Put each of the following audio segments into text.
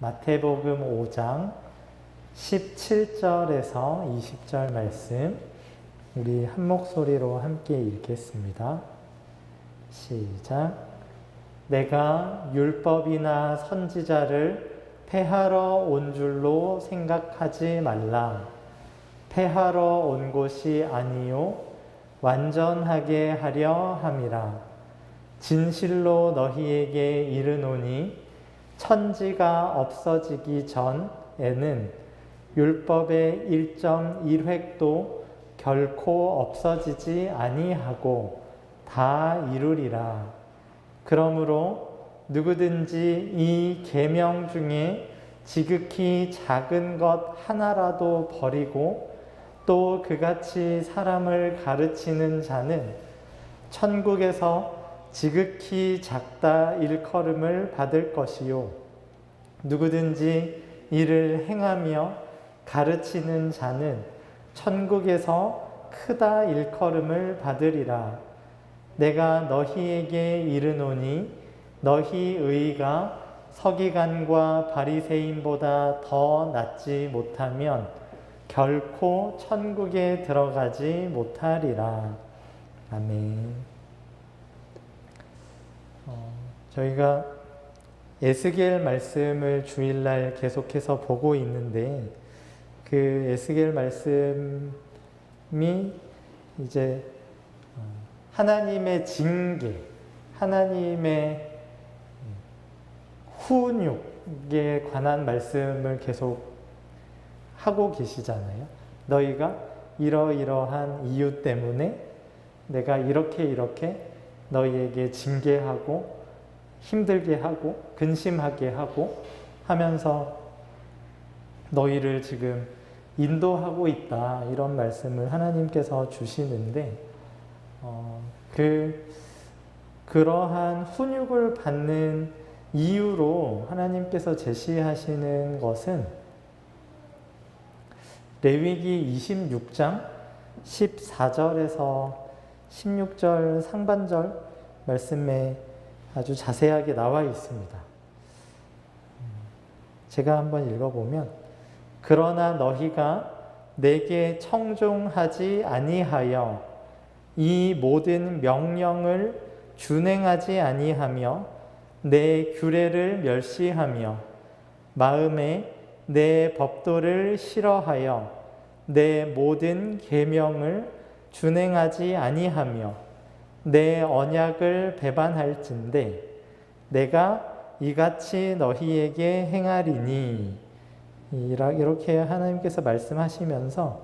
마태복음 5장 17절에서 20절 말씀 우리 한 목소리로 함께 읽겠습니다. 시작. 내가 율법이나 선지자를 폐하러 온 줄로 생각하지 말라. 폐하러 온 곳이 아니요 완전하게 하려 함이라. 진실로 너희에게 이르노니 천지가 없어지기 전에는 율법의 1.1획도 결코 없어지지 아니하고 다 이루리라. 그러므로 누구든지 이 계명 중에 지극히 작은 것 하나라도 버리고 또 그같이 사람을 가르치는 자는 천국에서 지극히 작다 일컬음을 받을 것이요 누구든지 이를 행하며 가르치는 자는 천국에서 크다 일컬음을 받으리라. 내가 너희에게 이르노니 너희 의가 서기관과 바리새인보다 더 낫지 못하면 결코 천국에 들어가지 못하리라. 아멘. 저희가 에스겔 말씀을 주일날 계속해서 보고 있는데 그 에스겔 말씀이 이제 하나님의 징계, 하나님의 훈육에 관한 말씀을 계속 하고 계시잖아요. 너희가 이러이러한 이유 때문에 내가 이렇게 너희에게 징계하고 힘들게 하고 근심하게 하고 하면서 너희를 지금 인도하고 있다, 이런 말씀을 하나님께서 주시는데 그러한 훈육을 받는 이유로 하나님께서 제시하시는 것은 레위기 26장 14절에서 16절 상반절 말씀에 아주 자세하게 나와 있습니다. 제가 한번 읽어보면, 그러나 너희가 내게 청종하지 아니하여 이 모든 명령을 준행하지 아니하며 내 규례를 멸시하며 마음에 내 법도를 싫어하여 내 모든 계명을 준행하지 아니하며 내 언약을 배반할진대 내가 이같이 너희에게 행하리니. 이렇게 하나님께서 말씀하시면서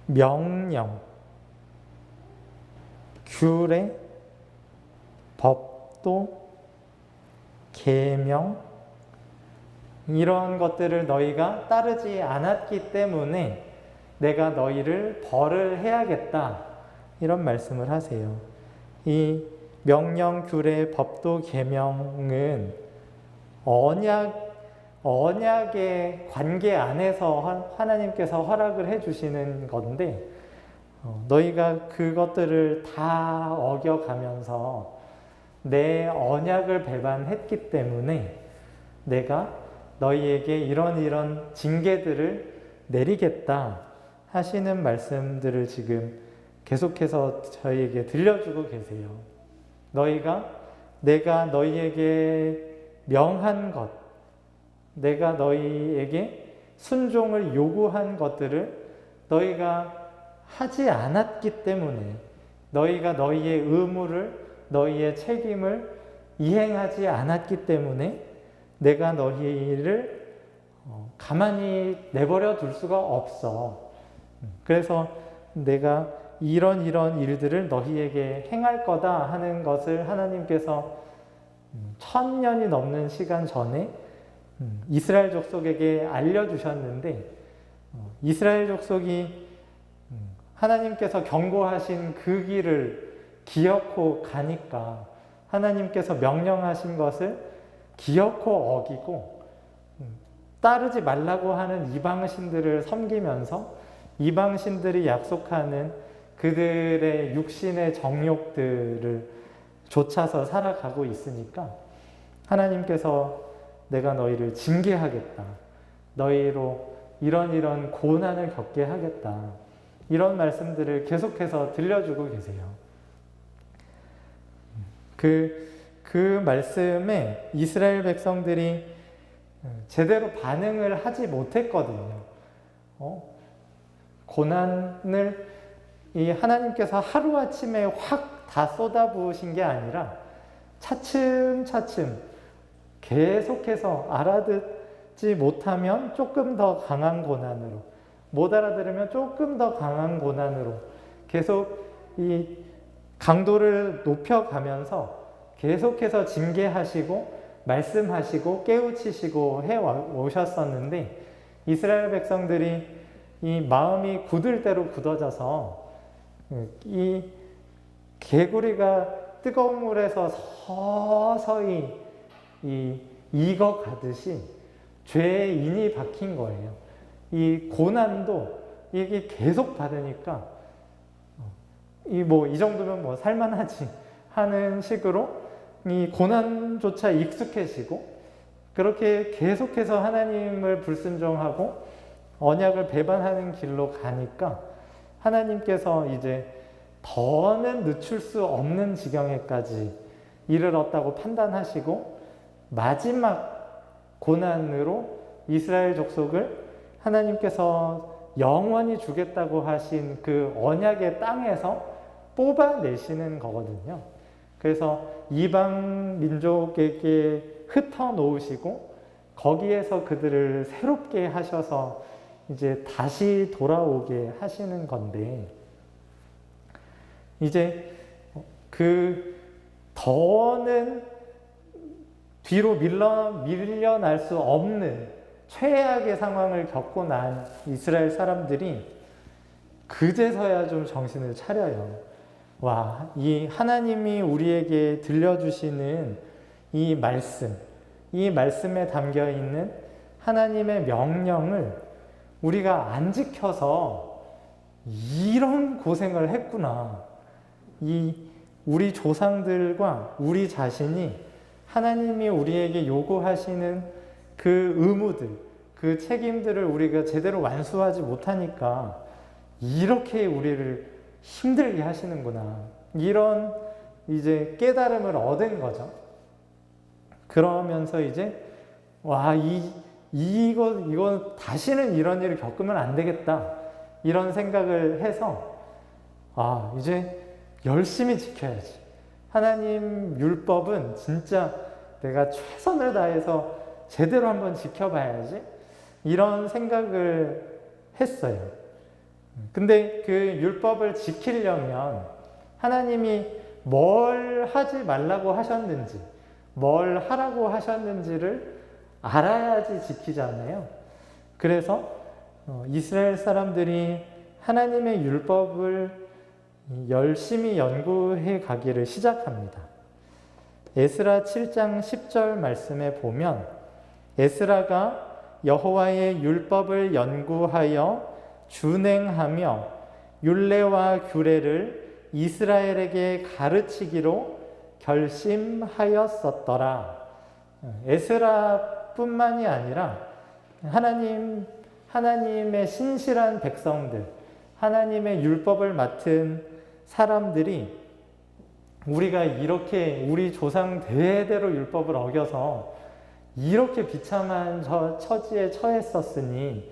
명령, 규례, 법도, 계명, 이런 것들을 너희가 따르지 않았기 때문에 내가 너희를 벌을 해야겠다, 이런 말씀을 하세요. 이 명령, 규례, 법도, 계명은 언약의 관계 안에서 하나님께서 허락을 해주시는 건데 너희가 그것들을 다 어겨가면서 내 언약을 배반했기 때문에 내가 너희에게 이런 징계들을 내리겠다 하시는 말씀들을 지금 계속해서 저희에게 들려주고 계세요. 내가 너희에게 명한 것, 내가 너희에게 순종을 요구한 것들을 너희가 하지 않았기 때문에, 너희가 너희의 의무를, 너희의 책임을 이행하지 않았기 때문에 내가 너희를 가만히 내버려 둘 수가 없어. 그래서 내가 이런 일들을 너희에게 행할 거다 하는 것을 하나님께서 1000년이 넘는 시간 전에 이스라엘 족속에게 알려주셨는데 이스라엘 족속이 하나님께서 경고하신 그 길을 기어코 가니까 하나님께서 명령하신 것을 기어코 어기고 따르지 말라고 하는 이방신들을 섬기면서 이방신들이 약속하는 그들의 육신의 정욕들을 좇아서 살아가고 있으니까 하나님께서 내가 너희를 징계하겠다. 너희로 이런 고난을 겪게 하겠다. 이런 말씀들을 계속해서 들려주고 계세요. 그 말씀에 이스라엘 백성들이 제대로 반응을 하지 못했거든요. 고난을 이 하나님께서 하루아침에 확 다 쏟아부으신 게 아니라 차츰차츰 계속해서 알아듣지 못하면 조금 더 강한 고난으로, 못 알아들으면 조금 더 강한 고난으로 계속 이 강도를 높여가면서 계속해서 징계하시고 말씀하시고 깨우치시고 해오셨었는데 이스라엘 백성들이 이 마음이 굳을 대로 굳어져서 이 개구리가 뜨거운 물에서 서서히 익어가듯이 죄에 인이 박힌 거예요. 이 고난도 이게 계속 받으니까 이 정도면 살만하지 하는 식으로 이 고난조차 익숙해지고 그렇게 계속해서 하나님을 불순종하고 언약을 배반하는 길로 가니까 하나님께서 이제 더는 늦출 수 없는 지경에까지 이르렀다고 판단하시고 마지막 고난으로 이스라엘 족속을 하나님께서 영원히 주겠다고 하신 그 언약의 땅에서 뽑아내시는 거거든요. 그래서 이방 민족에게 흩어놓으시고 거기에서 그들을 새롭게 하셔서 이제 다시 돌아오게 하시는 건데 이제 그 더는 뒤로 밀려날 수 없는 최악의 상황을 겪고 난 이스라엘 사람들이 그제서야 좀 정신을 차려요. 와, 이 하나님이 우리에게 들려주시는 이 말씀에 담겨 있는 하나님의 명령을 우리가 안 지켜서 이런 고생을 했구나. 우리 조상들과 우리 자신이 하나님이 우리에게 요구하시는 그 의무들, 그 책임들을 우리가 제대로 완수하지 못하니까 이렇게 우리를 힘들게 하시는구나. 이런 이제 깨달음을 얻은 거죠. 그러면서 이제 이거 다시는 이런 일을 겪으면 안 되겠다. 이런 생각을 해서 이제 열심히 지켜야지. 하나님 율법은 진짜 내가 최선을 다해서 제대로 한번 지켜봐야지. 이런 생각을 했어요. 근데 그 율법을 지키려면 하나님이 뭘 하지 말라고 하셨는지, 뭘 하라고 하셨는지를 알아야지 지키잖아요. 그래서 이스라엘 사람들이 하나님의 율법을 열심히 연구해 가기를 시작합니다. 에스라 7장 10절 말씀에 보면 에스라가 여호와의 율법을 연구하여 준행하며 율례와 규례를 이스라엘에게 가르치기로 결심하였었더라. 에스라뿐만이 아니라 하나님의 신실한 백성들, 하나님의 율법을 맡은 사람들이 우리가 이렇게 우리 조상 대대로 율법을 어겨서 이렇게 비참한 처지에 처했었으니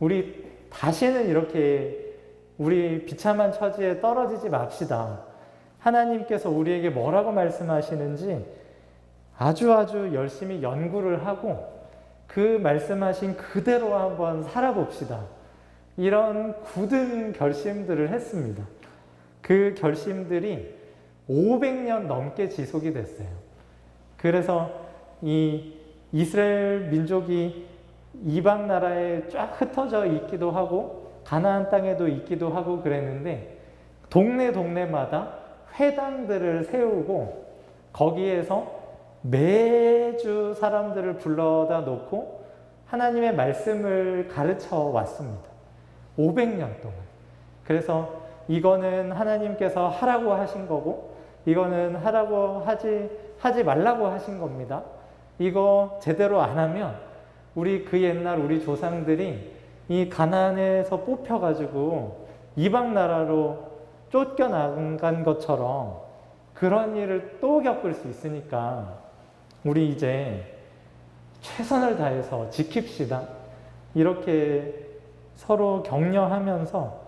우리 다시는 이렇게 우리 비참한 처지에 떨어지지 맙시다. 하나님께서 우리에게 뭐라고 말씀하시는지 아주 열심히 연구를 하고 그 말씀하신 그대로 한번 살아봅시다. 이런 굳은 결심들을 했습니다. 그 결심들이 500년 넘게 지속이 됐어요. 그래서 이 이스라엘 민족이 이방 나라에 쫙 흩어져 있기도 하고 가나안 땅에도 있기도 하고 그랬는데 동네마다 회당들을 세우고 거기에서 매주 사람들을 불러다 놓고 하나님의 말씀을 가르쳐 왔습니다. 500년 동안. 그래서 이거는 하나님께서 하라고 하신 거고 이거는 하지 말라고 하신 겁니다. 이거 제대로 안 하면 우리 그 옛날 우리 조상들이 이 가나안에서 뽑혀가지고 이방 나라로 쫓겨나간 것처럼 그런 일을 또 겪을 수 있으니까 우리 이제 최선을 다해서 지킵시다. 이렇게 서로 격려하면서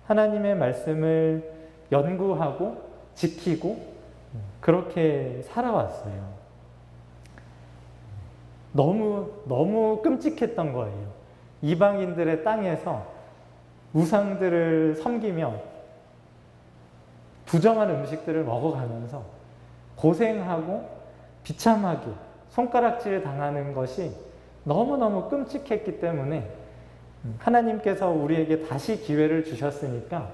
하나님의 말씀을 연구하고 지키고 그렇게 살아왔어요. 너무 끔찍했던 거예요. 이방인들의 땅에서 우상들을 섬기며 부정한 음식들을 먹어가면서 고생하고 비참하게 손가락질 당하는 것이 너무너무 끔찍했기 때문에 하나님께서 우리에게 다시 기회를 주셨으니까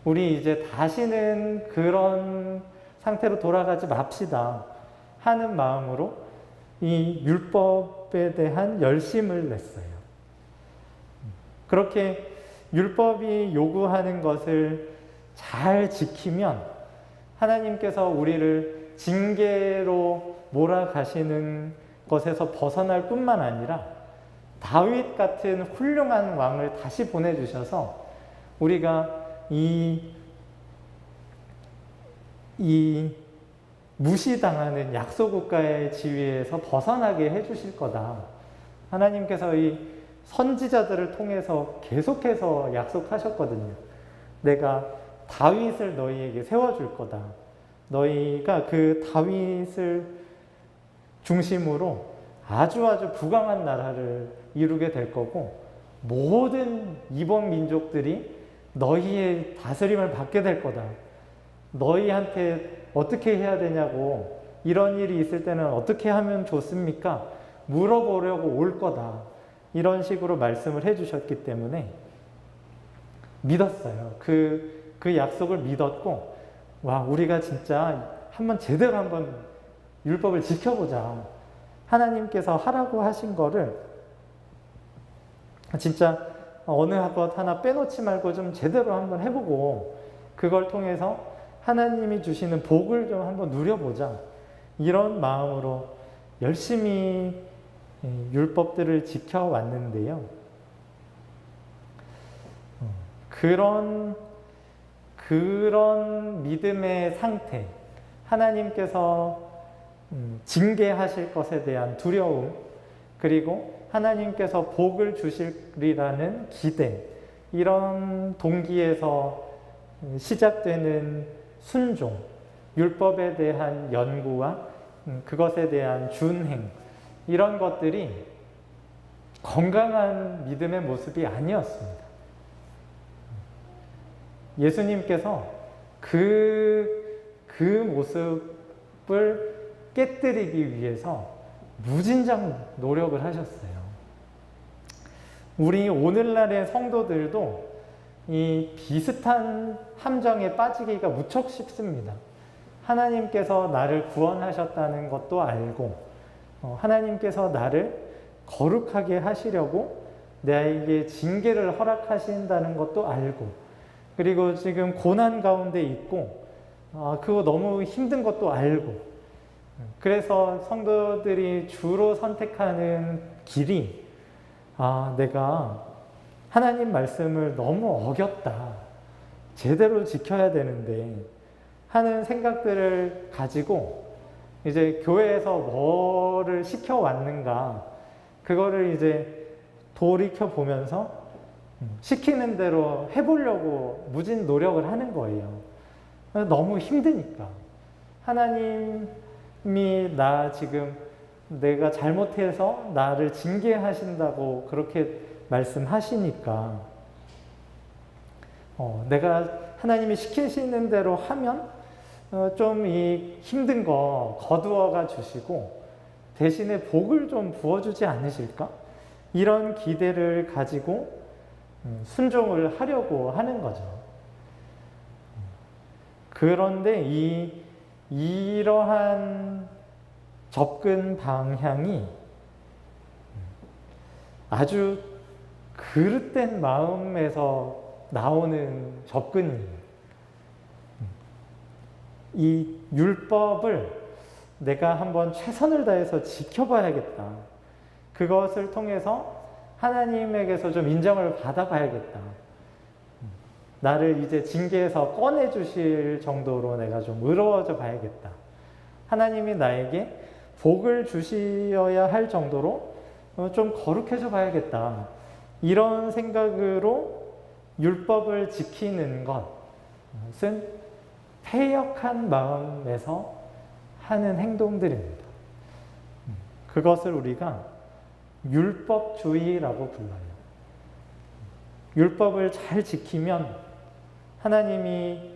우리 이제 다시는 그런 상태로 돌아가지 맙시다 하는 마음으로 이 율법에 대한 열심을 냈어요. 그렇게 율법이 요구하는 것을 잘 지키면 하나님께서 우리를 징계로 몰아가시는 것에서 벗어날 뿐만 아니라 다윗 같은 훌륭한 왕을 다시 보내주셔서 우리가 이 무시당하는 약소국가의 지위에서 벗어나게 해주실 거다. 하나님께서 이 선지자들을 통해서 계속해서 약속하셨거든요. 내가 다윗을 너희에게 세워줄 거다. 너희가 그 다윗을 중심으로 아주 부강한 나라를 이루게 될 거고 모든 이방 민족들이 너희의 다스림을 받게 될 거다. 너희한테 어떻게 해야 되냐고 이런 일이 있을 때는 어떻게 하면 좋습니까? 물어보려고 올 거다. 이런 식으로 말씀을 해주셨기 때문에 믿었어요. 그 약속을 믿었고 와 우리가 진짜 제대로 한번 율법을 지켜보자. 하나님께서 하라고 하신 거를 진짜 어느 것 하나 빼놓지 말고 좀 제대로 한번 해보고 그걸 통해서 하나님이 주시는 복을 좀 한번 누려보자. 이런 마음으로 열심히 율법들을 지켜왔는데요. 그런 믿음의 상태, 하나님께서 징계하실 것에 대한 두려움, 그리고 하나님께서 복을 주시리라는 기대, 이런 동기에서 시작되는 순종, 율법에 대한 연구와 그것에 대한 준행, 이런 것들이 건강한 믿음의 모습이 아니었습니다. 예수님께서 그 모습을 깨뜨리기 위해서 무진장 노력을 하셨어요. 우리 오늘날의 성도들도 이 비슷한 함정에 빠지기가 무척 쉽습니다. 하나님께서 나를 구원하셨다는 것도 알고 하나님께서 나를 거룩하게 하시려고 나에게 징계를 허락하신다는 것도 알고 그리고 지금 고난 가운데 있고 그거 너무 힘든 것도 알고 그래서 성도들이 주로 선택하는 길이 내가 하나님 말씀을 너무 어겼다. 제대로 지켜야 되는데 하는 생각들을 가지고 이제 교회에서 뭐를 시켜왔는가 그거를 이제 돌이켜 보면서 시키는 대로 해보려고 무진 노력을 하는 거예요. 너무 힘드니까. 하나님이 지금 내가 잘못해서 나를 징계하신다고 그렇게 말씀하시니까 내가 하나님이 시키시는 대로 하면 좀 이 힘든 거 거두어가 주시고 대신에 복을 좀 부어주지 않으실까? 이런 기대를 가지고 순종을 하려고 하는 거죠. 그런데 이러한 접근 방향이 아주 그릇된 마음에서 나오는 접근이에요. 이 율법을 내가 한번 최선을 다해서 지켜봐야겠다. 그것을 통해서 하나님에게서 좀 인정을 받아봐야겠다. 나를 이제 징계에서 꺼내주실 정도로 내가 좀 의로워져 봐야겠다. 하나님이 나에게 복을 주셔야 할 정도로 좀 거룩해져 봐야겠다. 이런 생각으로 율법을 지키는 것은 패역한 마음에서 하는 행동들입니다. 그것을 우리가 율법주의라고 불러요. 율법을 잘 지키면 하나님이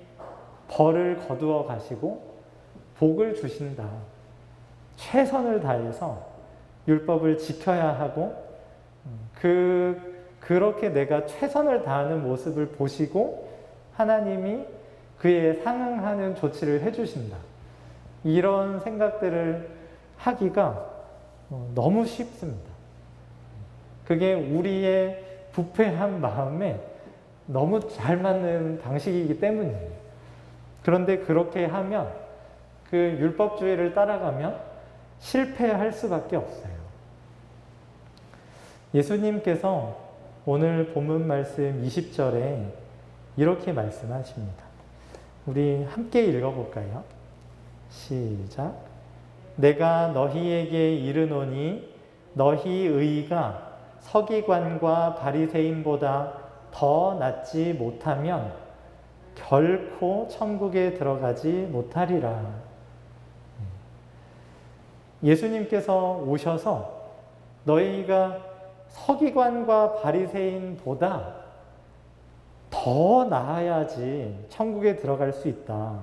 벌을 거두어 가시고 복을 주신다. 최선을 다해서 율법을 지켜야 하고 그렇게 내가 최선을 다하는 모습을 보시고 하나님이 그에 상응하는 조치를 해주신다. 이런 생각들을 하기가 너무 쉽습니다. 그게 우리의 부패한 마음에 너무 잘 맞는 방식이기 때문이에요. 그런데 그렇게 하면 그 율법주의를 따라가면 실패할 수밖에 없어요. 예수님께서 오늘 본문 말씀 20절에 이렇게 말씀하십니다. 우리 함께 읽어볼까요? 시작. 내가 너희에게 이르노니 너희 의가 서기관과 바리새인보다 더 낫지 못하면 결코 천국에 들어가지 못하리라. 예수님께서 오셔서 너희가 서기관과 바리새인보다 더 나아야지 천국에 들어갈 수 있다.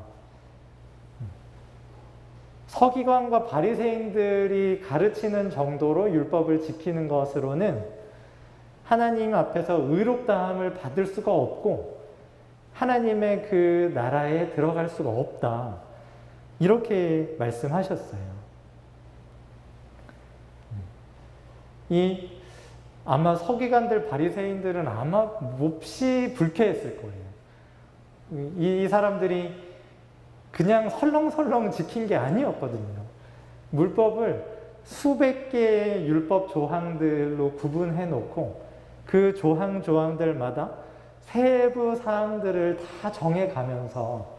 서기관과 바리새인들이 가르치는 정도로 율법을 지키는 것으로는 하나님 앞에서 의롭다함을 받을 수가 없고 하나님의 그 나라에 들어갈 수가 없다. 이렇게 말씀하셨어요. 아마 서기관들, 바리새인들은 아마 몹시 불쾌했을 거예요. 이 사람들이 그냥 설렁설렁 지킨 게 아니었거든요. 물법을 수백 개의 율법 조항들로 구분해 놓고 그 조항들마다 세부 사항들을 다 정해 가면서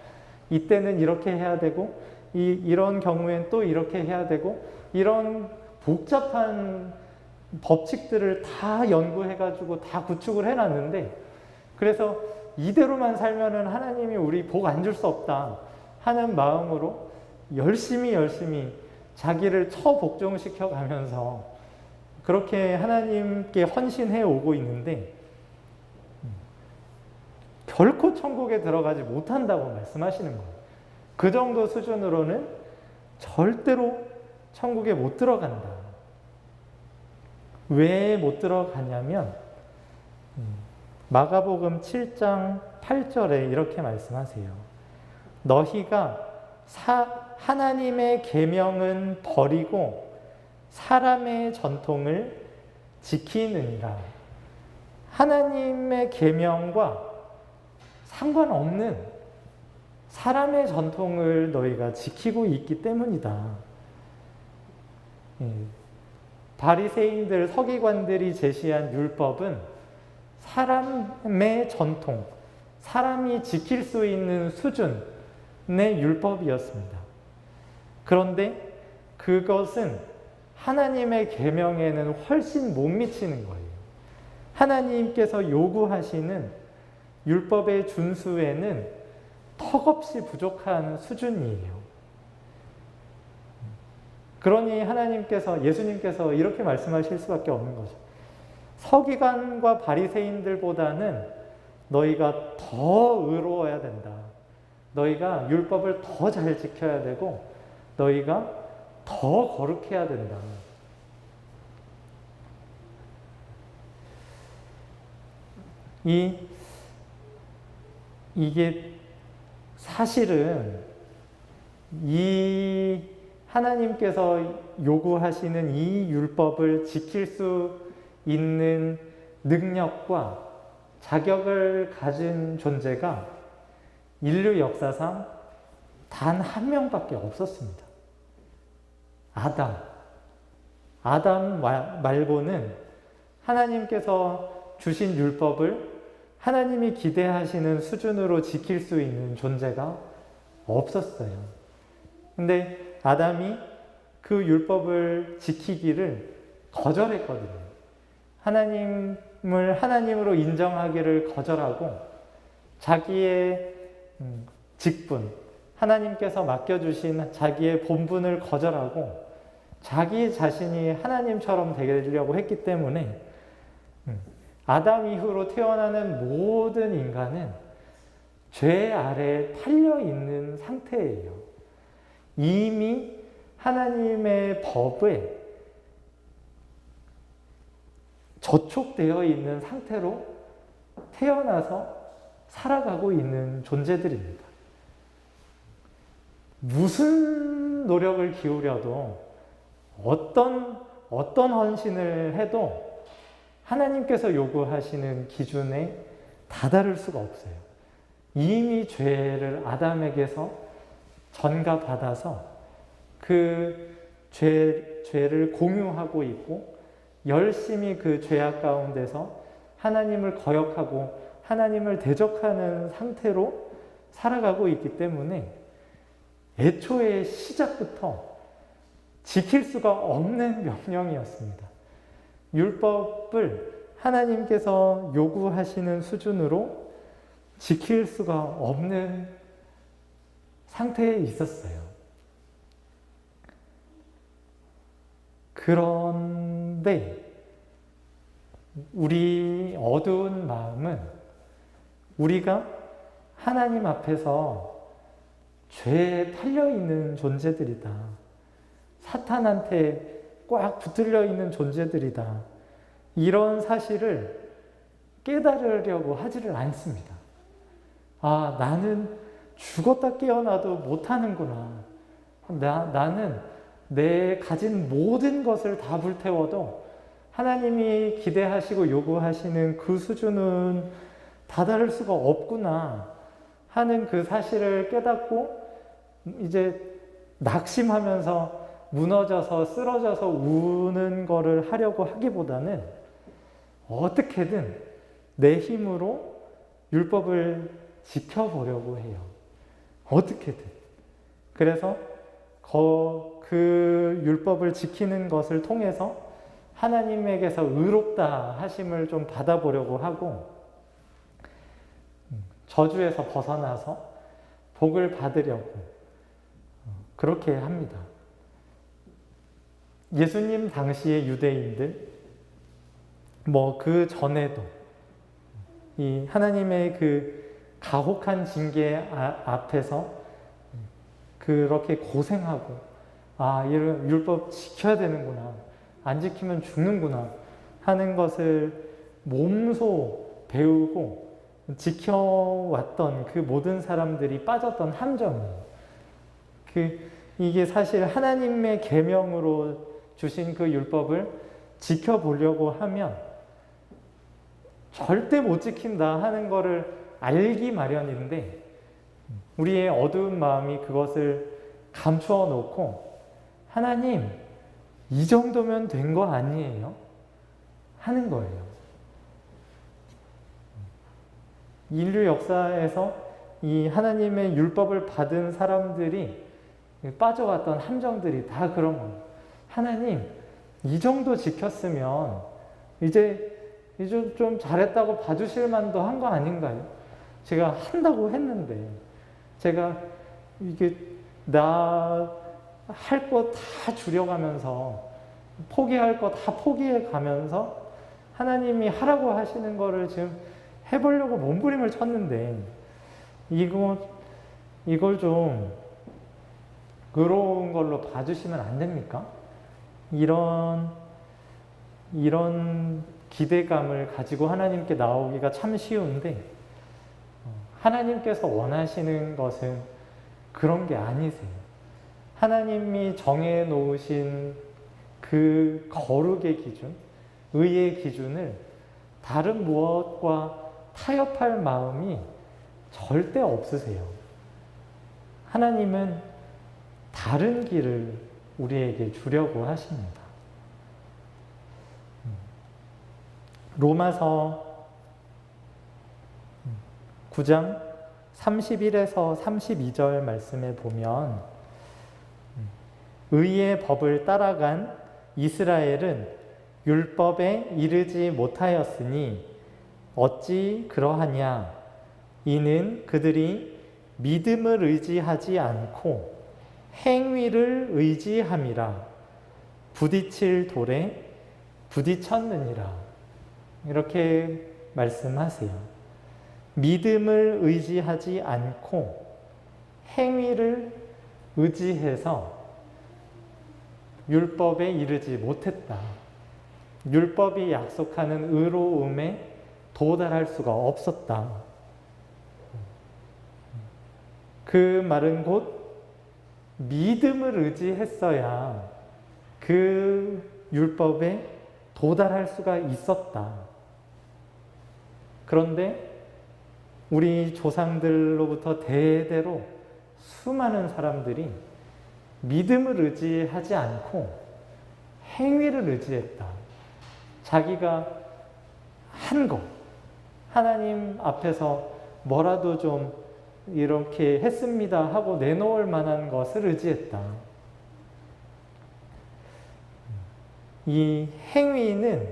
이때는 이렇게 해야 되고 이런 경우엔 또 이렇게 해야 되고 이런 복잡한 법칙들을 다 연구해가지고 다 구축을 해놨는데 그래서 이대로만 살면은 하나님이 우리 복 안 줄 수 없다 하는 마음으로 열심히 자기를 처복종시켜 가면서 그렇게 하나님께 헌신해 오고 있는데 결코 천국에 들어가지 못한다고 말씀하시는 거예요. 그 정도 수준으로는 절대로 천국에 못 들어간다. 왜 못 들어가냐면 마가복음 7장 8절에 이렇게 말씀하세요. 너희가 하나님의 계명은 버리고 사람의 전통을 지키느니라. 하나님의 계명과 상관없는 사람의 전통을 너희가 지키고 있기 때문이다. 바리새인들, 서기관들이 제시한 율법은 사람의 전통, 사람이 지킬 수 있는 수준의 율법이었습니다. 그런데 그것은 하나님의 계명에는 훨씬 못 미치는 거예요. 하나님께서 요구하시는 율법의 준수에는 턱없이 부족한 수준이에요. 그러니 예수님께서 이렇게 말씀하실 수밖에 없는 거죠. 서기관과 바리새인들보다는 너희가 더 의로워야 된다. 너희가 율법을 더 잘 지켜야 되고 너희가 더 거룩해야 된다. 이게 사실은 이 하나님께서 요구하시는 이 율법을 지킬 수 있는 능력과 자격을 가진 존재가 인류 역사상 단 한 명밖에 없었습니다. 아담 말고는 하나님께서 주신 율법을 하나님이 기대하시는 수준으로 지킬 수 있는 존재가 없었어요. 근데 아담이 그 율법을 지키기를 거절했거든요. 하나님을 하나님으로 인정하기를 거절하고 자기의 직분, 하나님께서 맡겨주신 자기의 본분을 거절하고 자기 자신이 하나님처럼 되려고 했기 때문에 아담 이후로 태어나는 모든 인간은 죄 아래에 팔려 있는 상태예요. 이미 하나님의 법에 저촉되어 있는 상태로 태어나서 살아가고 있는 존재들입니다. 무슨 노력을 기울여도 어떤 헌신을 해도 하나님께서 요구하시는 기준에 다다를 수가 없어요. 이미 죄를 아담에게서 전가받아서 그 죄를 공유하고 있고 열심히 그 죄악 가운데서 하나님을 거역하고 하나님을 대적하는 상태로 살아가고 있기 때문에 애초에 시작부터 지킬 수가 없는 명령이었습니다. 율법을 하나님께서 요구하시는 수준으로 지킬 수가 없는 상태에 있었어요. 그런데 우리 어두운 마음은 우리가 하나님 앞에서 죄에 팔려있는 존재들이다. 사탄한테 꽉 붙들려 있는 존재들이다. 이런 사실을 깨달으려고 하지를 않습니다. 아, 나는 죽었다 깨어나도 못하는구나. 나는 내 가진 모든 것을 다 불태워도 하나님이 기대하시고 요구하시는 그 수준은 다다를 수가 없구나 하는 그 사실을 깨닫고 이제 낙심하면서 무너져서 쓰러져서 우는 거를 하려고 하기보다는 어떻게든 내 힘으로 율법을 지켜보려고 해요. 어떻게든. 그래서 그 율법을 지키는 것을 통해서 하나님에게서 의롭다 하심을 좀 받아보려고 하고 저주에서 벗어나서 복을 받으려고 그렇게 합니다. 예수님 당시의 유대인들, 그 전에도 이 하나님의 그 가혹한 징계 앞에서 그렇게 고생하고, 이런 율법 지켜야 되는구나, 안 지키면 죽는구나 하는 것을 몸소 배우고 지켜왔던 그 모든 사람들이 빠졌던 함정이에요. 이게 사실 하나님의 계명으로 주신 그 율법을 지켜보려고 하면 절대 못 지킨다 하는 거를 알기 마련인데 우리의 어두운 마음이 그것을 감추어 놓고 하나님, 이 정도면 된 거 아니에요? 하는 거예요. 인류 역사에서 이 하나님의 율법을 받은 사람들이 빠져왔던 함정들이 다 그런 거예요. 하나님, 이 정도 지켰으면 이제 좀 잘했다고 봐주실 만도 한 거 아닌가요? 제가 한다고 했는데, 제가 이게 나 할 거 다 줄여가면서 포기할 거 다 포기해 가면서 하나님이 하라고 하시는 거를 지금 해보려고 몸부림을 쳤는데 이걸 좀 의로운 걸로 봐주시면 안 됩니까? 이런 기대감을 가지고 하나님께 나오기가 참 쉬운데 하나님께서 원하시는 것은 그런 게 아니세요. 하나님이 정해 놓으신 그 거룩의 기준, 의의 기준을 다른 무엇과 타협할 마음이 절대 없으세요. 하나님은 다른 길을 우리에게 주려고 하십니다. 로마서 9장 31에서 32절 말씀에 보면 의의 법을 따라간 이스라엘은 율법에 이르지 못하였으니 어찌 그러하냐? 이는 그들이 믿음을 의지하지 않고 행위를 의지함이라 부딪힐 돌에 부딪혔느니라. 이렇게 말씀하세요. 믿음을 의지하지 않고 행위를 의지해서 율법에 이르지 못했다. 율법이 약속하는 의로움에 도달할 수가 없었다. 그 말은 곧 믿음을 의지했어야 그 율법에 도달할 수가 있었다. 그런데 우리 조상들로부터 대대로 수많은 사람들이 믿음을 의지하지 않고 행위를 의지했다. 자기가 한 것, 하나님 앞에서 뭐라도 좀 이렇게 했습니다 하고 내놓을 만한 것을 의지했다. 이 행위는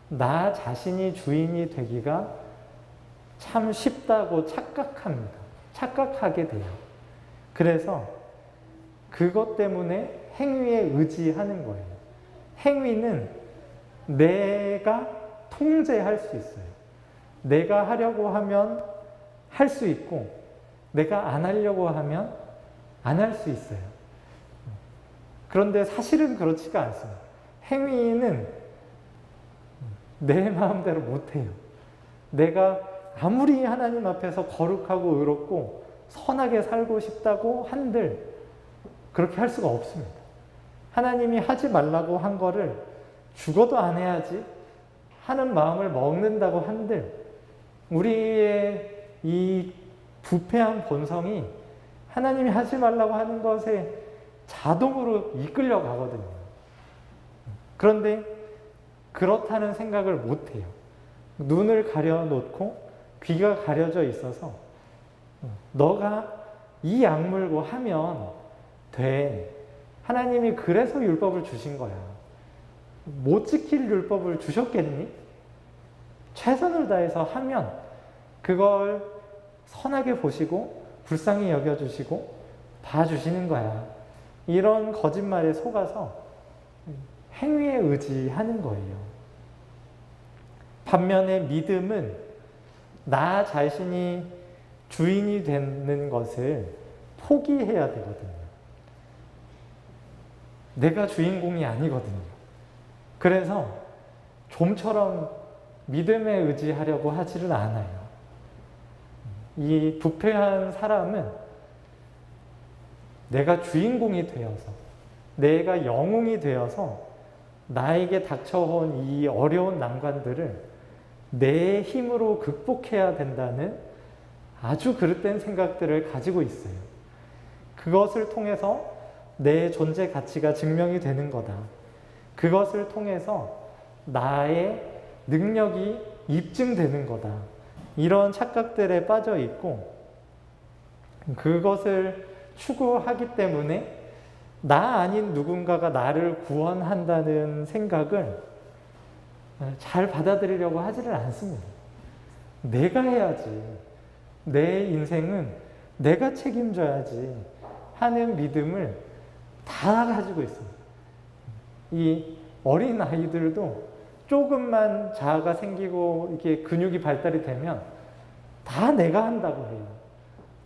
나 자신이 주인이 되기가 참 쉽다고 착각합니다. 착각하게 돼요. 그래서 그것 때문에 행위에 의지하는 거예요. 행위는 내가 통제할 수 있어요. 내가 하려고 하면 할 수 있고 내가 안 하려고 하면 안 할 수 있어요. 그런데 사실은 그렇지가 않습니다. 행위는 내 마음대로 못해요. 내가 아무리 하나님 앞에서 거룩하고 의롭고 선하게 살고 싶다고 한들 그렇게 할 수가 없습니다. 하나님이 하지 말라고 한 거를 죽어도 안 해야지 하는 마음을 먹는다고 한들 우리의 이 부패한 본성이 하나님이 하지 말라고 하는 것에 자동으로 이끌려 가거든요. 그런데 그렇다는 생각을 못해요. 눈을 가려놓고 귀가 가려져 있어서 너가 이 약물고 하면 돼. 하나님이 그래서 율법을 주신 거야. 못 지킬 율법을 주셨겠니? 최선을 다해서 하면 그걸 선하게 보시고 불쌍히 여겨주시고 봐주시는 거야. 이런 거짓말에 속아서 행위에 의지하는 거예요. 반면에 믿음은 나 자신이 주인이 되는 것을 포기해야 되거든요. 내가 주인공이 아니거든요. 그래서 좀처럼 믿음에 의지하려고 하지를 않아요. 이 부패한 사람은 내가 주인공이 되어서 내가 영웅이 되어서 나에게 닥쳐온 이 어려운 난관들을 내 힘으로 극복해야 된다는 아주 그릇된 생각들을 가지고 있어요. 그것을 통해서 내 존재 가치가 증명이 되는 거다. 그것을 통해서 나의 능력이 입증되는 거다. 이런 착각들에 빠져 있고 그것을 추구하기 때문에 나 아닌 누군가가 나를 구원한다는 생각을 잘 받아들이려고 하지를 않습니다. 내가 해야지. 내 인생은 내가 책임져야지 하는 믿음을 다 가지고 있습니다. 이 어린 아이들도 조금만 자아가 생기고 이렇게 근육이 발달이 되면 다 내가 한다고 해요.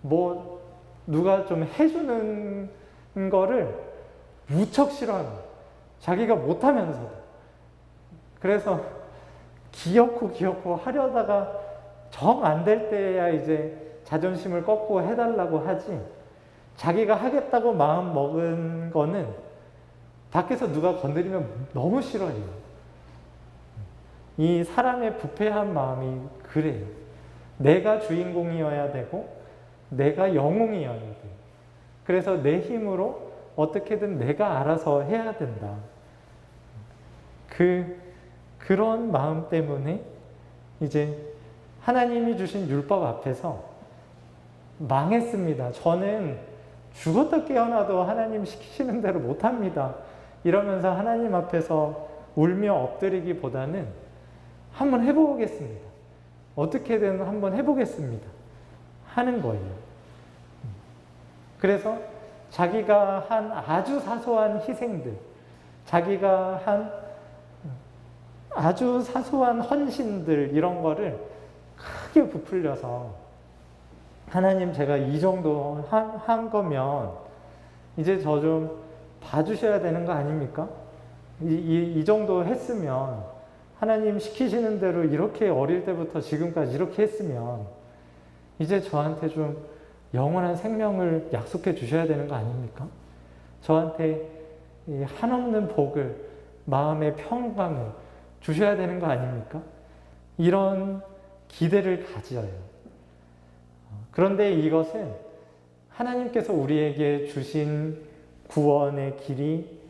뭐 누가 좀 해주는 거를 무척 싫어합니다. 자기가 못하면서도. 그래서 귀엽고 하려다가 정 안 될 때야 이제 자존심을 꺾고 해달라고 하지 자기가 하겠다고 마음 먹은 거는 밖에서 누가 건드리면 너무 싫어해요. 이 사람의 부패한 마음이 그래요. 내가 주인공이어야 되고 내가 영웅이어야 돼. 그래서 내 힘으로 어떻게든 내가 알아서 해야 된다. 그런 마음 때문에 이제 하나님이 주신 율법 앞에서 망했습니다. 저는 죽었다 깨어나도 하나님 시키시는 대로 못합니다. 이러면서 하나님 앞에서 울며 엎드리기보다는 한번 해보겠습니다. 어떻게든 한번 해보겠습니다. 하는 거예요. 그래서 자기가 한 아주 사소한 희생들, 자기가 한 아주 사소한 헌신들, 이런 거를 크게 부풀려서 하나님, 제가 이 정도 한 거면 이제 저 좀 봐주셔야 되는 거 아닙니까? 이 정도 했으면, 하나님 시키시는 대로 이렇게 어릴 때부터 지금까지 이렇게 했으면 이제 저한테 좀 영원한 생명을 약속해 주셔야 되는 거 아닙니까? 저한테 이 한없는 복을, 마음의 평강을 주셔야 되는 거 아닙니까? 이런 기대를 가져요. 그런데 이것은 하나님께서 우리에게 주신 구원의 길이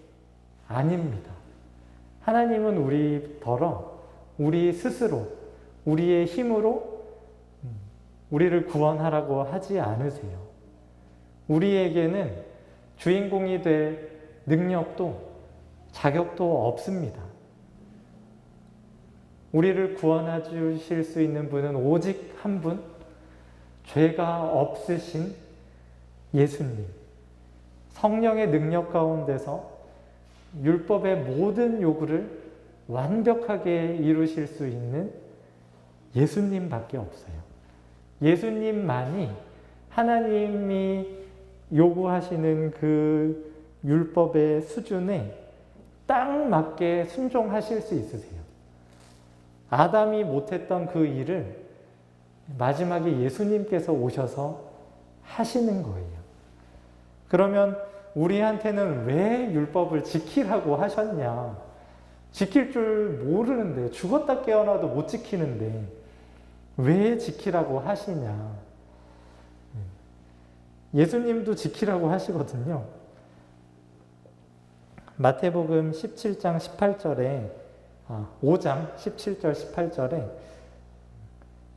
아닙니다. 하나님은 우리 스스로, 우리의 힘으로 우리를 구원하라고 하지 않으세요. 우리에게는 주인공이 될 능력도 자격도 없습니다. 우리를 구원해 주실 수 있는 분은 오직 한 분, 죄가 없으신 예수님. 성령의 능력 가운데서 율법의 모든 요구를 완벽하게 이루실 수 있는 예수님밖에 없어요. 예수님만이 하나님이 요구하시는 그 율법의 수준에 딱 맞게 순종하실 수 있으세요. 아담이 못했던 그 일을 마지막에 예수님께서 오셔서 하시는 거예요. 그러면 우리한테는 왜 율법을 지키라고 하셨냐? 지킬 줄 모르는데, 죽었다 깨어나도 못 지키는데 왜 지키라고 하시냐? 예수님도 지키라고 하시거든요. 마태복음 17장 18절에 5장 17절 18절에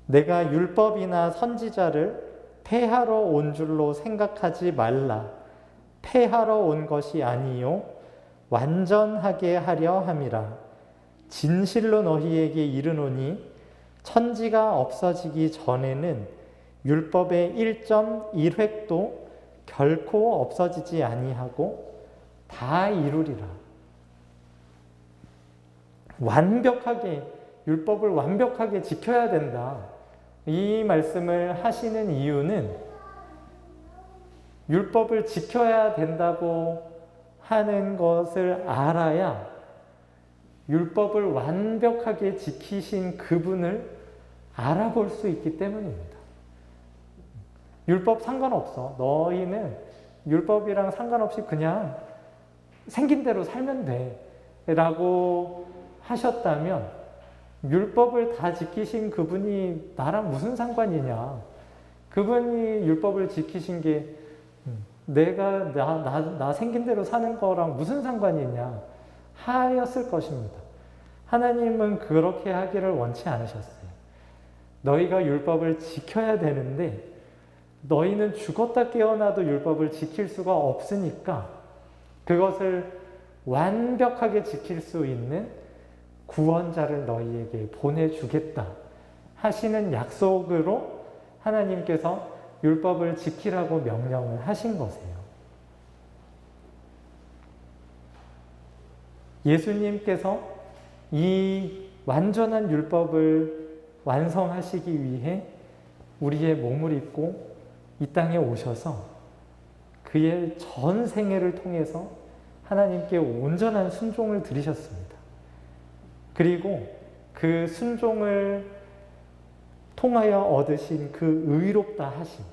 내가 율법이나 선지자를 폐하러 온 줄로 생각하지 말라. 폐하러 온 것이 아니요 완전하게 하려 함이라. 진실로 너희에게 이르노니 천지가 없어지기 전에는 율법의 1.1획도 결코 없어지지 아니하고 다 이루리라. 완벽하게, 율법을 완벽하게 지켜야 된다. 이 말씀을 하시는 이유는 율법을 지켜야 된다고 하는 것을 알아야 율법을 완벽하게 지키신 그분을 알아볼 수 있기 때문입니다. 율법 상관없어. 너희는 율법이랑 상관없이 그냥 생긴 대로 살면 돼. 라고 하셨다면 율법을 다 지키신 그분이 나랑 무슨 상관이냐. 그분이 율법을 지키신 게 내가 나 생긴 대로 사는 거랑 무슨 상관이냐 하였을 것입니다. 하나님은 그렇게 하기를 원치 않으셨어요. 너희가 율법을 지켜야 되는데 너희는 죽었다 깨어나도 율법을 지킬 수가 없으니까 그것을 완벽하게 지킬 수 있는 구원자를 너희에게 보내주겠다 하시는 약속으로 하나님께서 율법을 지키라고 명령을 하신 거세요. 예수님께서 이 완전한 율법을 완성하시기 위해 우리의 몸을 입고 이 땅에 오셔서 그의 전 생애를 통해서 하나님께 온전한 순종을 드리셨습니다. 그리고 그 순종을 통하여 얻으신 그 의롭다 하심,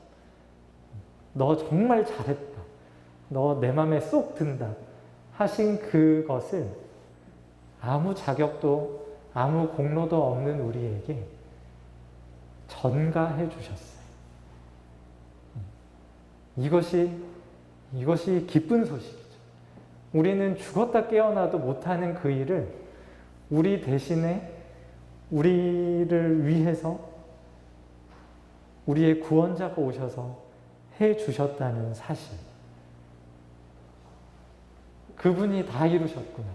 너 정말 잘했다, 너 내 맘에 쏙 든다 하신 그것을 아무 자격도 아무 공로도 없는 우리에게 전가해 주셨어요. 이것이 기쁜 소식이죠. 우리는 죽었다 깨어나도 못하는 그 일을 우리 대신에 우리를 위해서 우리의 구원자가 오셔서 해 주셨다는 사실. 그분이 다 이루셨구나.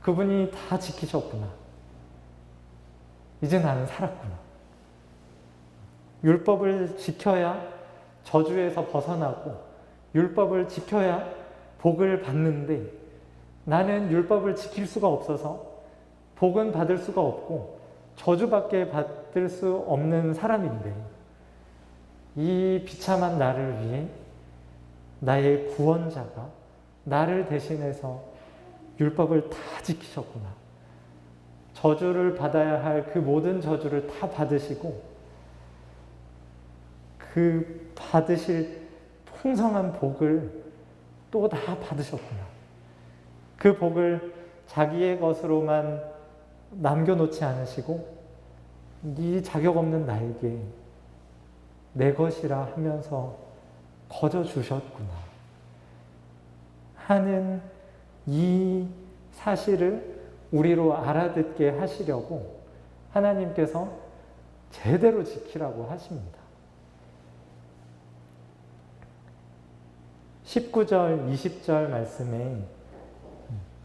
그분이 다 지키셨구나. 이제 나는 살았구나. 율법을 지켜야 저주에서 벗어나고 율법을 지켜야 복을 받는데 나는 율법을 지킬 수가 없어서 복은 받을 수가 없고 저주밖에 받을 수 없는 사람인데 이 비참한 나를 위해 나의 구원자가 나를 대신해서 율법을 다 지키셨구나. 저주를 받아야 할 그 모든 저주를 다 받으시고 그 받으실 풍성한 복을 또 다 받으셨구나. 그 복을 자기의 것으로만 남겨놓지 않으시고 이 자격 없는 나에게 내 것이라 하면서 거저 주셨구나 하는 이 사실을 우리로 알아듣게 하시려고 하나님께서 제대로 지키라고 하십니다. 19절, 20절 말씀에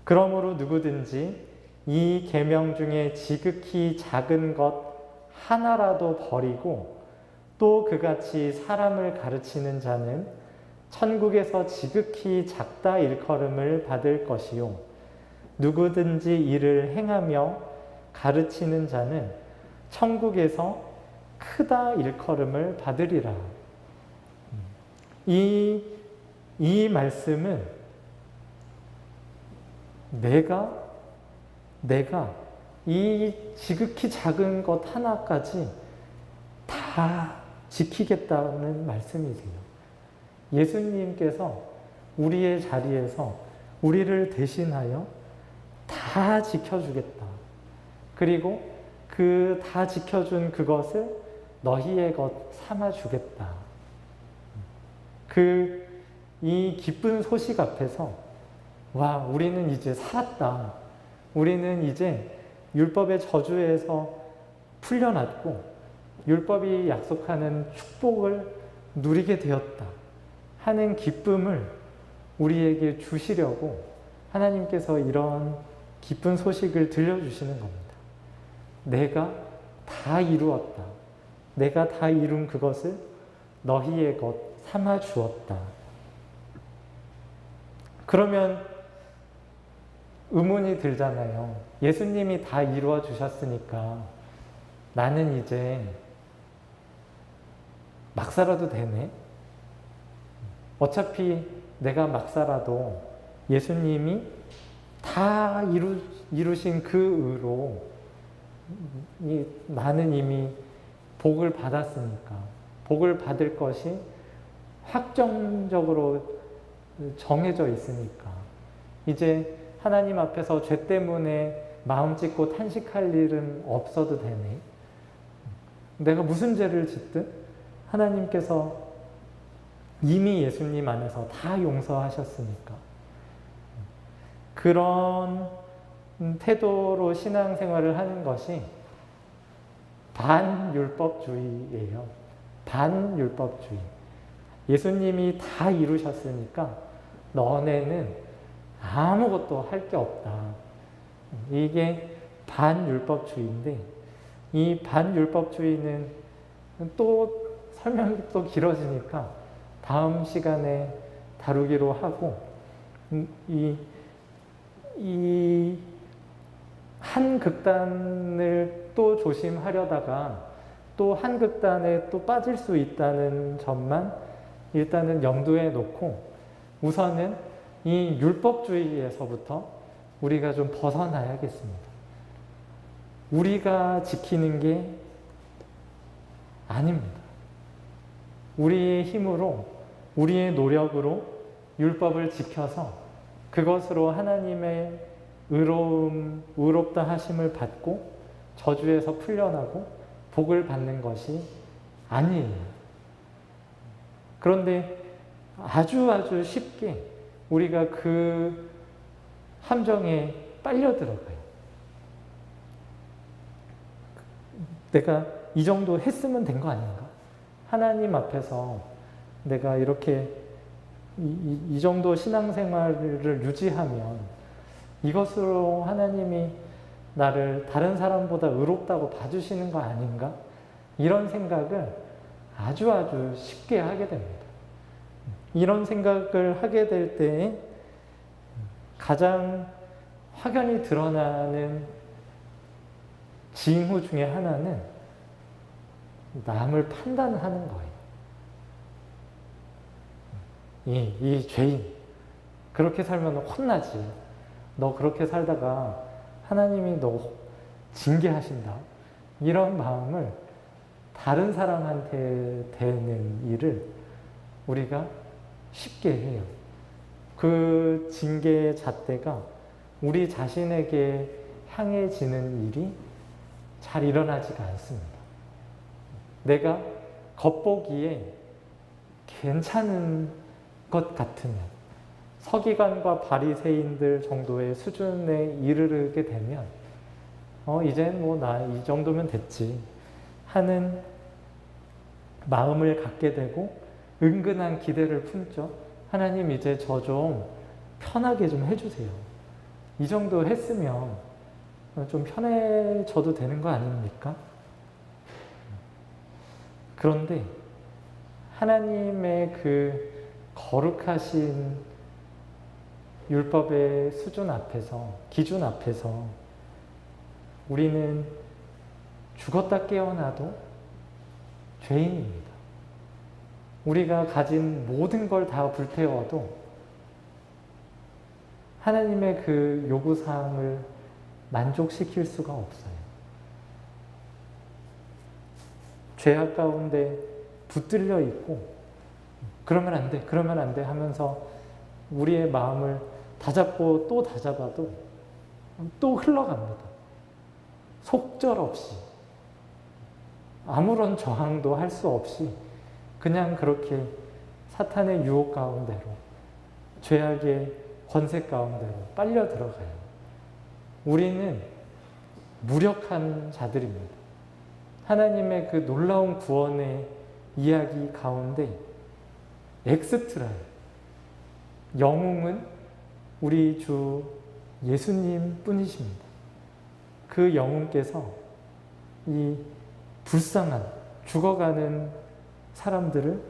그러므로 누구든지 이 계명 중에 지극히 작은 것 하나라도 버리고 또 그같이 사람을 가르치는 자는 천국에서 지극히 작다 일컬음을 받을 것이요 누구든지 이를 행하며 가르치는 자는 천국에서 크다 일컬음을 받으리라. 이 말씀은 내가 이 지극히 작은 것 하나까지 다 지키겠다는 말씀이세요. 예수님께서 우리의 자리에서 우리를 대신하여 다 지켜주겠다. 그리고 그 다 지켜준 그것을 너희의 것 삼아주겠다. 이 기쁜 소식 앞에서 와, 우리는 이제 살았다. 우리는 이제 율법의 저주에서 풀려났고 율법이 약속하는 축복을 누리게 되었다 하는 기쁨을 우리에게 주시려고 하나님께서 이런 기쁜 소식을 들려주시는 겁니다. 내가 다 이루었다. 내가 다 이룬 그것을 너희의 것 삼아 주었다. 그러면 의문이 들잖아요. 예수님이 다 이루어 주셨으니까 나는 이제 막 살아도 되네? 어차피 내가 막 살아도 예수님이 다 이루신 그 의로 나는 이미 복을 받았으니까 복을 받을 것이 확정적으로 정해져 있으니까 이제 하나님 앞에서 죄 때문에 마음 찢고 탄식할 일은 없어도 되네. 내가 무슨 죄를 짓든 하나님께서 이미 예수님 안에서 다 용서하셨으니까 그런 태도로 신앙생활을 하는 것이 반율법주의예요. 반율법주의. 예수님이 다 이루셨으니까 너네는 아무것도 할 게 없다. 이게 반율법주의인데 이 반율법주의는 또 설명이 또 길어지니까 다음 시간에 다루기로 하고 이 한 극단을 또 조심하려다가 또 한 극단에 또 빠질 수 있다는 점만 일단은 염두에 놓고 우선은 이 율법주의에서부터 우리가 좀 벗어나야겠습니다. 우리가 지키는 게 아닙니다. 우리의 힘으로, 우리의 노력으로 율법을 지켜서 그것으로 하나님의 의롭다 하심을 받고 저주에서 풀려나고 복을 받는 것이 아니에요. 그런데 아주 쉽게 우리가 그 함정에 빨려 들어가요. 내가 이 정도 했으면 된 거 아닌가? 하나님 앞에서 내가 이렇게 이 정도 신앙생활을 유지하면 이것으로 하나님이 나를 다른 사람보다 의롭다고 봐주시는 거 아닌가? 이런 생각을 아주 쉽게 하게 됩니다. 이런 생각을 하게 될 때 가장 확연히 드러나는 징후 중에 하나는 남을 판단하는 거예요. 이 죄인, 그렇게 살면 혼나지. 너 그렇게 살다가 하나님이 너 징계하신다. 이런 마음을 다른 사람한테 되는 일을 우리가 쉽게 해요. 그 징계의 잣대가 우리 자신에게 향해지는 일이 잘 일어나지가 않습니다. 내가 겉보기에 괜찮은 것 같으면, 서기관과 바리새인들 정도의 수준에 이르게 되면 이젠 뭐 나 이 정도면 됐지 하는 마음을 갖게 되고 은근한 기대를 품죠. 하나님 이제 저 좀 편하게 좀 해주세요. 이 정도 했으면 좀 편해져도 되는 거 아닙니까? 그런데 하나님의 그 거룩하신 율법의 수준 앞에서, 기준 앞에서 우리는 죽었다 깨어나도 죄인입니다. 우리가 가진 모든 걸 다 불태워도 하나님의 그 요구사항을 만족시킬 수가 없어요. 죄악 가운데 붙들려 있고 그러면 안 돼, 그러면 안 돼 하면서 우리의 마음을 다잡고 또 다잡아도 또 흘러갑니다. 속절없이 아무런 저항도 할 수 없이 그냥 그렇게 사탄의 유혹 가운데로, 죄악의 권세 가운데로 빨려 들어가요. 우리는 무력한 자들입니다. 하나님의 그 놀라운 구원의 이야기 가운데 엑스트라, 영웅은 우리 주 예수님 뿐이십니다. 그 영웅께서 이 불쌍한 죽어가는 사람들을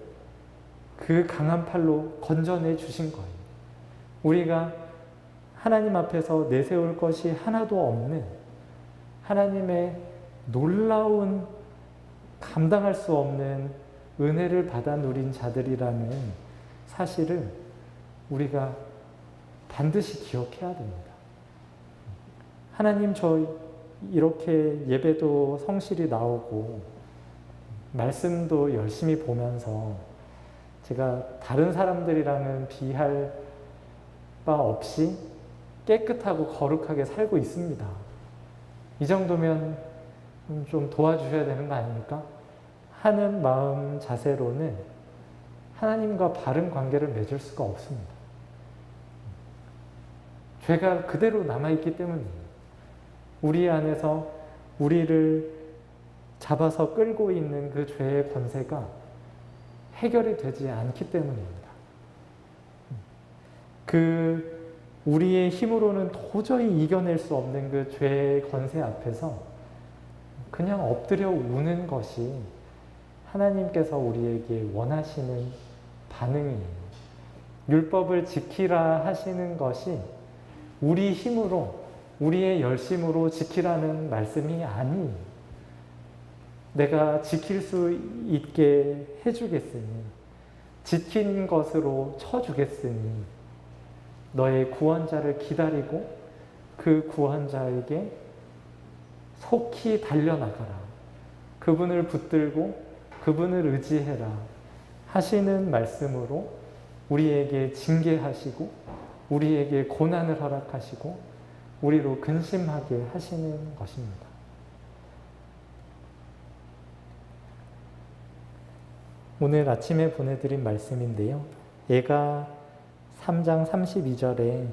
그 강한 팔로 건져내 주신 거예요. 우리가 하나님 앞에서 내세울 것이 하나도 없는 하나님의 놀라운 감당할 수 없는 은혜를 받아 누린 자들이라는 사실을 우리가 반드시 기억해야 됩니다. 하나님, 저 이렇게 예배도 성실히 나오고 말씀도 열심히 보면서 제가 다른 사람들이랑은 비할 바 없이 깨끗하고 거룩하게 살고 있습니다. 이 정도면 좀 도와주셔야 되는 거 아닙니까? 하는 마음 자세로는 하나님과 바른 관계를 맺을 수가 없습니다. 죄가 그대로 남아있기 때문이에요. 우리 안에서 우리를 잡아서 끌고 있는 그 죄의 권세가 해결이 되지 않기 때문입니다. 그 우리의 힘으로는 도저히 이겨낼 수 없는 그 죄의 권세 앞에서 그냥 엎드려 우는 것이 하나님께서 우리에게 원하시는 반응이에요. 율법을 지키라 하시는 것이 우리 힘으로, 우리의 열심으로 지키라는 말씀이 아니에요. 내가 지킬 수 있게 해주겠으니, 지킨 것으로 쳐주겠으니 너의 구원자를 기다리고 그 구원자에게 속히 달려나가라. 그분을 붙들고 그분을 의지해라 하시는 말씀으로 우리에게 징계하시고 우리에게 고난을 허락하시고 우리로 근심하게 하시는 것입니다. 오늘 아침에 보내드린 말씀인데요. 예가 3장 32절에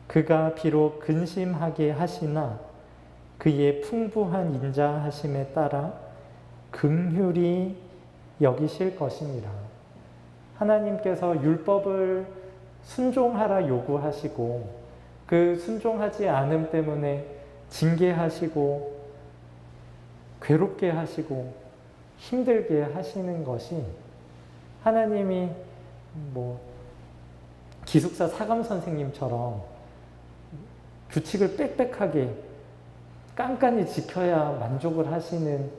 그가 비록 근심하게 하시나 그의 풍부한 인자하심에 따라 긍휼히 여기실 것이니라. 하나님께서 율법을 순종하라 요구하시고 그 순종하지 않음 때문에 징계하시고 괴롭게 하시고 힘들게 하시는 것이 하나님이 기숙사 사감 선생님처럼 규칙을 빽빽하게 깐깐히 지켜야 만족을 하시는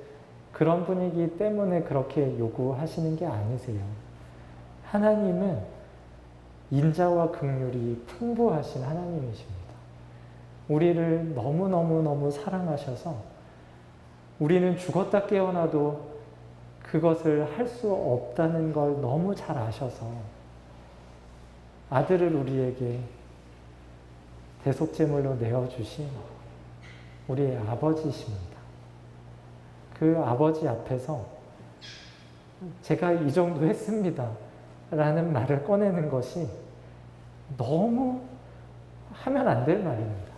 그런 분이기 때문에 그렇게 요구하시는 게 아니세요. 하나님은 인자와 긍휼이 풍부하신 하나님이십니다. 우리를 너무너무너무 사랑하셔서 우리는 죽었다 깨어나도 그것을 할 수 없다는 걸 너무 잘 아셔서 아들을 우리에게 대속제물로 내어주신 우리의 아버지십니다. 그 아버지 앞에서 제가 이 정도 했습니다 라는 말을 꺼내는 것이 너무 하면 안 될 말입니다.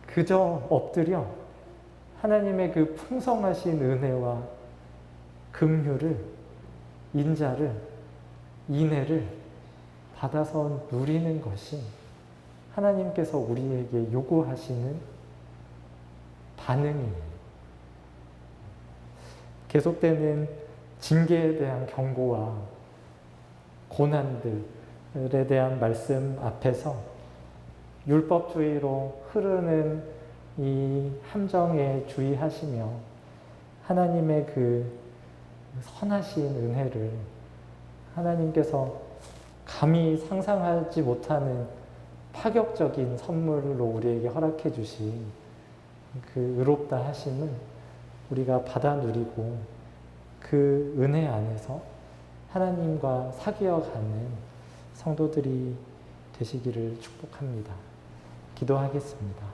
그저 엎드려 하나님의 그 풍성하신 은혜와 긍휼을, 인자를, 인애를 받아서 누리는 것이 하나님께서 우리에게 요구하시는 반응이에요. 계속되는 징계에 대한 경고와 고난들에 대한 말씀 앞에서 율법주의로 흐르는 이 함정에 주의하시며 하나님의 그 선하신 은혜를 하나님께서 감히 상상하지 못하는 파격적인 선물로 우리에게 허락해 주신 그 의롭다 하심을 우리가 받아 누리고 그 은혜 안에서 하나님과 사귀어가는 성도들이 되시기를 축복합니다. 기도하겠습니다.